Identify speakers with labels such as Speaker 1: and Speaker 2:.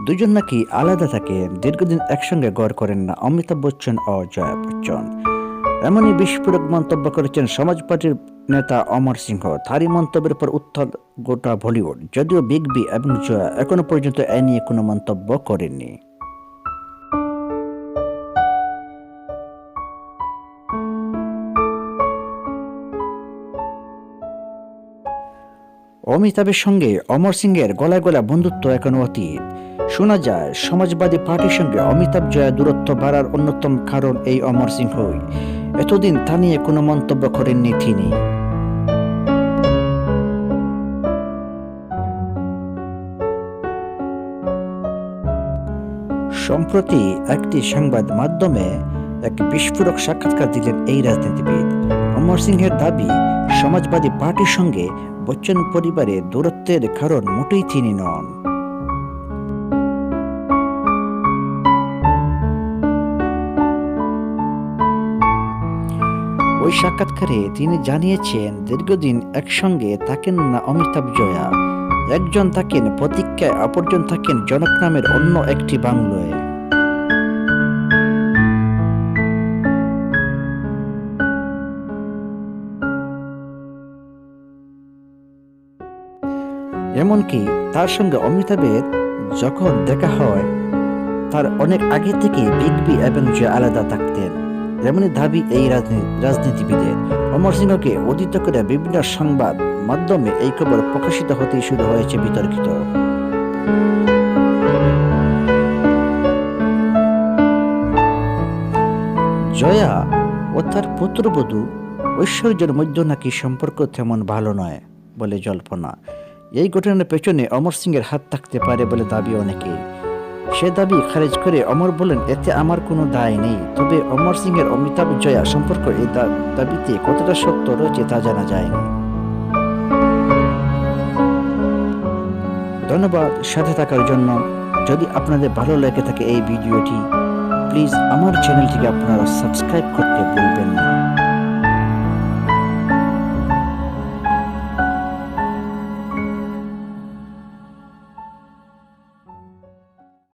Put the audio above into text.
Speaker 1: দুজন নাকি আলাদা থাকে, দীর্ঘদিন একসঙ্গে গড় করেন না অমিতাভ বচ্চন ও জয়া বচ্চন। এমনই বিস্ফোরক মন্তব্য করেছেন সমাজ পার্টির নেতা অমর সিংহ। তারই মন্তব্যের পর উত্তাল গোটা বলিউড, যদিও বিগ বি এবং জয়া এখনো পর্যন্ত এ নিয়ে কোনো মন্তব্য করেননি। অমিতাভের সঙ্গে অমর সিংয়ের গলায় গলা বন্ধুত্ব এখনো অতীত। শোনা যায় সমাজবাদী পার্টির সঙ্গে অমিতাভ জয়া দূরত্ব বাড়ার অন্যতম কারণ এই অমর সিংহই। এতদিন তা নিয়ে কোনো মন্তব্য করেননি তিনি। সম্প্রতি একটি সংবাদ মাধ্যমে এক বিস্ফোরক সাক্ষাৎকার দিলেন এই রাজনীতিবিদ। অমর সিংহের দাবি, সমাজবাদী পার্টির সঙ্গে বচ্চন পরিবারের দূরত্বের কারণ মোটেই তিনি নন। ওই সাক্ষাৎকারে তিনি জানিয়েছেন, দীর্ঘদিন একসঙ্গে থাকেন না অমিতাভ জয়া। একজন থাকেন প্রতীক্ষায়, অপরজন থাকেন জনক নামের অন্য একটি বাংলোয়। এমনকি তার সঙ্গে অমিতাভের যখন দেখা হয়, তার অনেক আগে থেকে বিগ বি এবং জয়া আলাদা থাকতেন। এমনই দাবি এই রাজনীতিবিদের। অমর সিংহকে উদ্ধৃত করে বিভিন্ন সংবাদ মাধ্যমে এই খবর প্রকাশিত হতেই শুরু হয়েছে বিতর্কিত। জয়া ও তার পুত্রবধূ ঐশ্বর্যের মধ্যে নাকি সম্পর্ক তেমন ভালো নয় বলে জল্পনা। এই ঘটনার পেছনে অমর সিংয়ের হাত থাকতে পারে বলে দাবি অনেকেই। সে দাবি খারিজ করে অমর বলেন, এতে আমার কোনো দায় নেই। তবে অমর সিংয়ের অমিতাভ জয়া সম্পর্ক এই দাবিতে কতটা সত্য রয়েছে তা জানা যায়নি। ধন্যবাদ সাথে থাকার জন্য। যদি আপনাদের ভালো লেগে থাকে এই ভিডিওটি, প্লিজ আমার চ্যানেলটিকে আপনারা সাবস্ক্রাইব করতে ভুলবেন না।